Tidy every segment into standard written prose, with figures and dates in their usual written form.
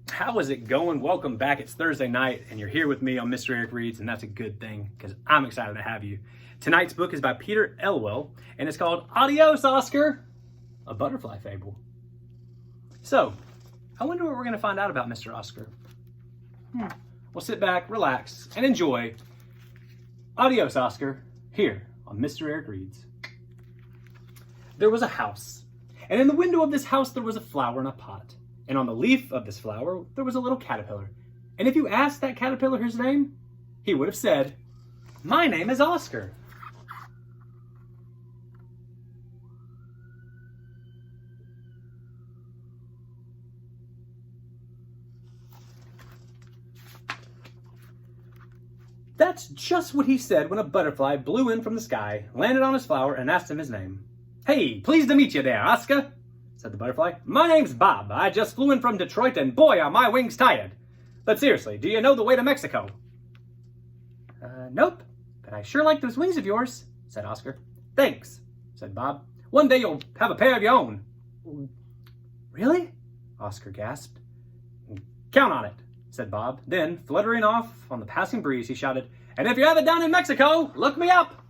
How is it going? Welcome back. It's Thursday night and you're here with me on Mr. Eric Reads, and that's a good thing because I'm excited to have you. Tonight's book is by Peter Elwell and it's called Adios, Oscar, a Butterfly Fable. So, I wonder what we're going to find out about Mr. Oscar. Well, sit back, relax, and enjoy Adios, Oscar, here on Mr. Eric Reads. There was a house, and in the window of this house there was a flower in a pot. And on the leaf of this flower, there was a little caterpillar. And if you asked that caterpillar his name, he would have said, "My name is Oscar." That's just what he said when a butterfly blew in from the sky, landed on his flower, and asked him his name. "Hey, pleased to meet you there, Oscar," said the butterfly. "My name's Bob. I just flew in from Detroit, and boy, are my wings tired. But seriously, do you know the way to Mexico?" Nope, but I sure like those wings of yours," said Oscar. "Thanks," said Bob. "One day you'll have a pair of your own." "Really?" Oscar gasped. "Count on it," said Bob. Then, fluttering off on the passing breeze, he shouted, "And if you're ever down in Mexico, look me up."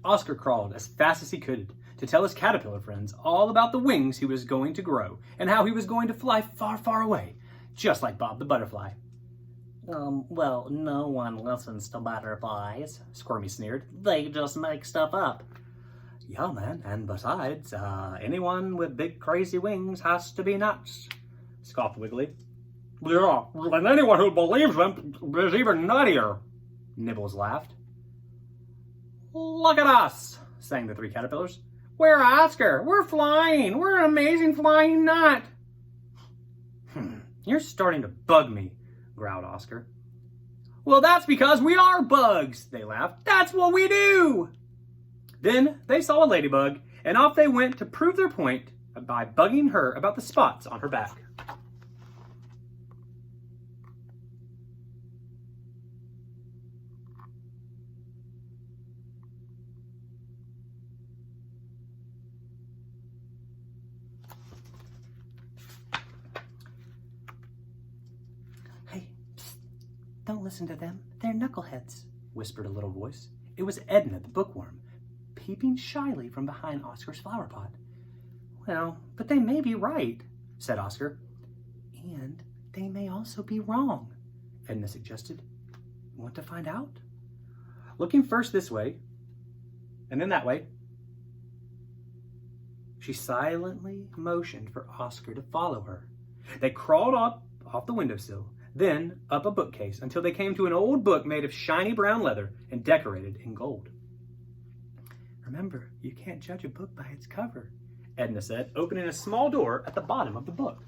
Oscar crawled as fast as he could to tell his caterpillar friends all about the wings he was going to grow and how he was going to fly far, far away, just like Bob the butterfly. Well, no one listens to butterflies," Squirmy sneered. "They just make stuff up." "Yeah, man, and besides, anyone with big crazy wings has to be nuts," scoffed Wiggly. "Yeah, and anyone who believes them is even nuttier," Nibbles laughed. "Look at us," sang the three caterpillars. "We're Oscar. We're flying. We're an amazing flying nut." "You're starting to bug me," growled Oscar. "Well, that's because we are bugs," they laughed. "That's what we do." Then they saw a ladybug, and off they went to prove their point by bugging her about the spots on her back. "Hey, psst, don't listen to them. They're knuckleheads," whispered a little voice. It was Edna, the bookworm, peeping shyly from behind Oscar's flower pot. "Well, but they may be right," said Oscar. "And they may also be wrong," Edna suggested. "Want to find out?" Looking first this way, and then that way, she silently motioned for Oscar to follow her. They crawled up off the windowsill, then up a bookcase until they came to an old book made of shiny brown leather and decorated in gold. "Remember, you can't judge a book by its cover," Edna said, opening a small door at the bottom of the book.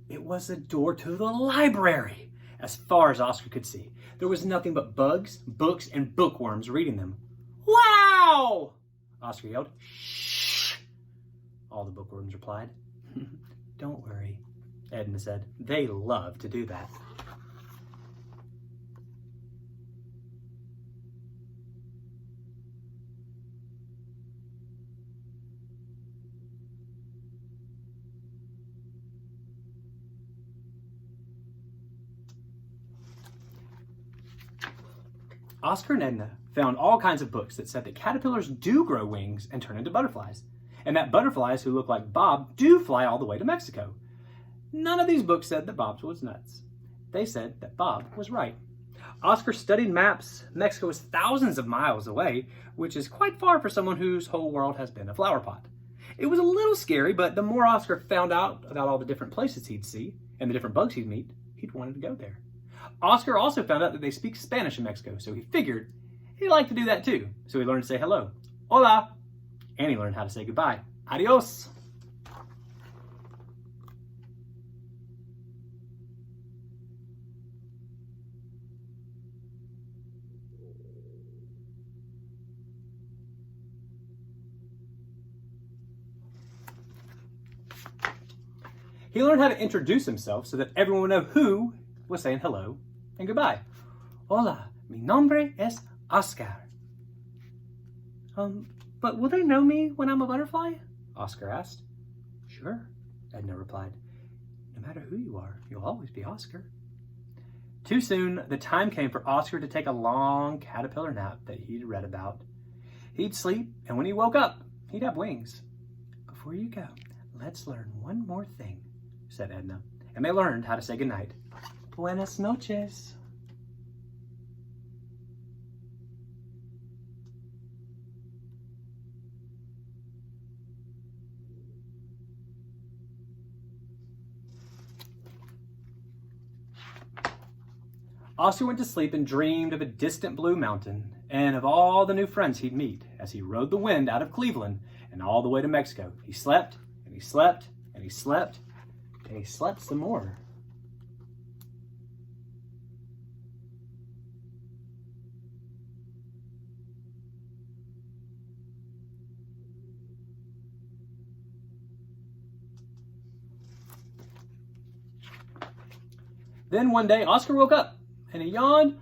It was a door to the library. As far as Oscar could see, there was nothing but bugs, books, and bookworms reading them. "Wow!" Oscar yelled. "Shh!" all the bookworms replied. "Don't worry," Edna said. "They love to do that." Oscar and Edna found all kinds of books that said that caterpillars do grow wings and turn into butterflies, and that butterflies who look like Bob do fly all the way to Mexico. None of these books said that Bob was nuts. They said that Bob was right. Oscar studied maps. Mexico is thousands of miles away, which is quite far for someone whose whole world has been a flower pot. It was a little scary, but the more Oscar found out about all the different places he'd see and the different bugs he'd meet, he'd wanted to go there. Oscar also found out that they speak Spanish in Mexico, so he figured he'd like to do that too. So he learned to say hello, hola, and he learned how to say goodbye, adios. He learned how to introduce himself so that everyone would know who was saying hello and goodbye. Hola, mi nombre es Oscar. But will they know me when I'm a butterfly? Oscar asked. Sure, Edna replied. No matter who you are, you'll always be Oscar. Too soon, the time came for Oscar to take a long caterpillar nap that he'd read about. He'd sleep, and when he woke up, he'd have wings. Before you go, let's learn one more thing, said Edna, and they learned how to say goodnight. Buenas noches. Oscar went to sleep and dreamed of a distant blue mountain and of all the new friends he'd meet as he rode the wind out of Cleveland and all the way to Mexico. He slept, and he slept, and he slept, and he slept some more. Then one day, Oscar woke up, and he yawned,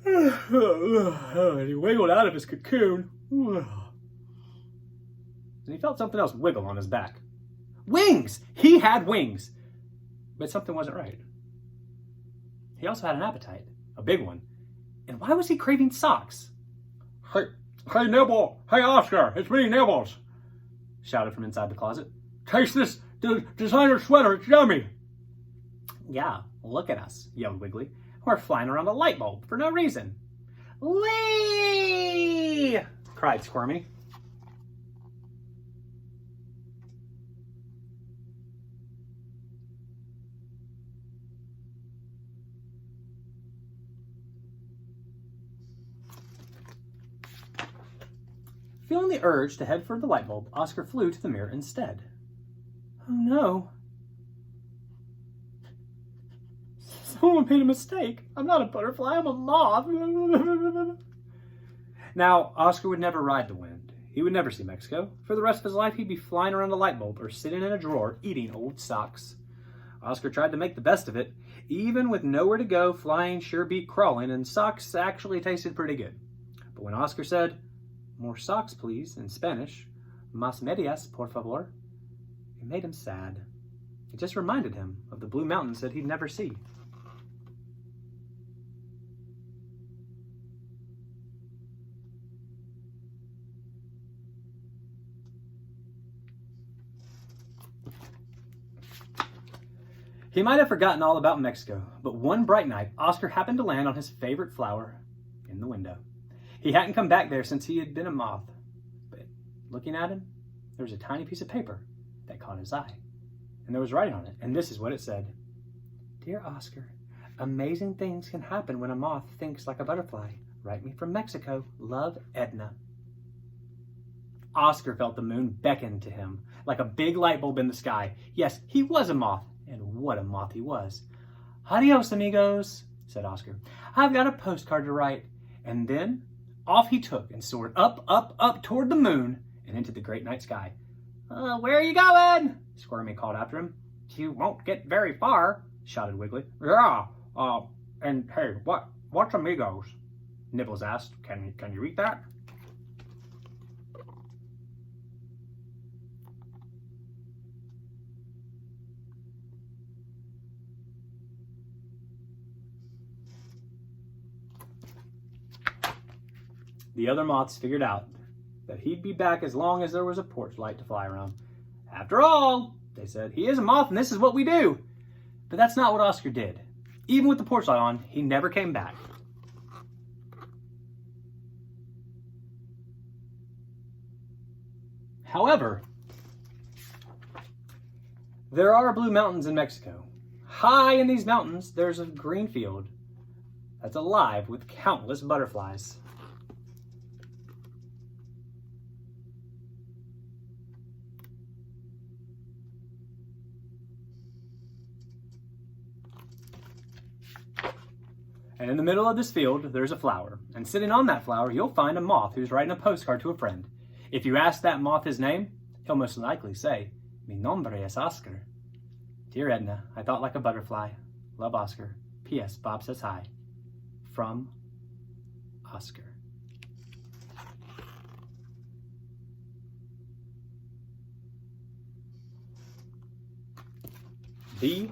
and he wiggled out of his cocoon, and he felt something else wiggle on his back. Wings! He had wings! But something wasn't right. He also had an appetite, a big one. And why was he craving socks? Hey, Nibble! Hey, Oscar! It's me, Nibbles! Shouted from inside the closet. Taste this designer sweater, it's yummy! Yeah, look at us, yelled Wiggly. We're flying around a light bulb for no reason. Whee! Cried Squirmy. Feeling the urge to head for the light bulb, Oscar flew to the mirror instead. Oh no. Someone made a mistake. I'm not a butterfly, I'm a moth. Now, Oscar would never ride the wind. He would never see Mexico. For the rest of his life, he'd be flying around a light bulb or sitting in a drawer eating old socks. Oscar tried to make the best of it. Even with nowhere to go, flying sure beat crawling, and socks actually tasted pretty good. But when Oscar said, "More socks, please," in Spanish, "Más medias, por favor," it made him sad. It just reminded him of the blue mountains that he'd never see. He might have forgotten all about Mexico, but one bright night, Oscar happened to land on his favorite flower in the window. He hadn't come back there since he had been a moth, but looking at him, there was a tiny piece of paper that caught his eye, and there was writing on it, and this is what it said. Dear Oscar, amazing things can happen when a moth thinks like a butterfly. Write me from Mexico. Love, Edna. Oscar felt the moon beckon to him like a big light bulb in the sky. Yes, he was a moth, and what a moth he was. Adios, amigos, said Oscar. I've got a postcard to write. And then off he took and soared up, up, up toward the moon and into the great night sky. Where are you going? Squirmy called after him. You won't get very far, shouted Wiggly. Yeah, and hey, what's amigos? Nibbles asked. Can you read that? The other moths figured out that he'd be back as long as there was a porch light to fly around. After all, they said, he is a moth and this is what we do. But that's not what Oscar did. Even with the porch light on, he never came back. However, there are blue mountains in Mexico. High in these mountains, there's a green field that's alive with countless butterflies. And in the middle of this field, there's a flower. And sitting on that flower, you'll find a moth who's writing a postcard to a friend. If you ask that moth his name, he'll most likely say, Mi nombre es Oscar. Dear Edna, I thought like a butterfly. Love, Oscar. P.S. Bob says hi. From Oscar. The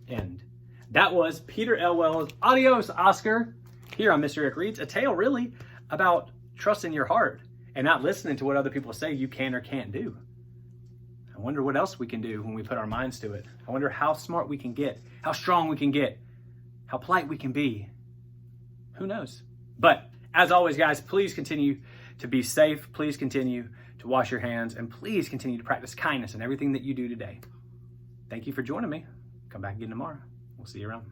end. That was Peter Elwell's Adios, Oscar, here on Mr. Eric Reads, a tale really about trusting your heart and not listening to what other people say you can or can't do. I wonder what else we can do when we put our minds to it. I wonder how smart we can get, how strong we can get, how polite we can be. Who knows? But as always, guys, please continue to be safe. Please continue to wash your hands, and please continue to practice kindness in everything that you do today. Thank you for joining me. Come back again tomorrow. We'll see you around.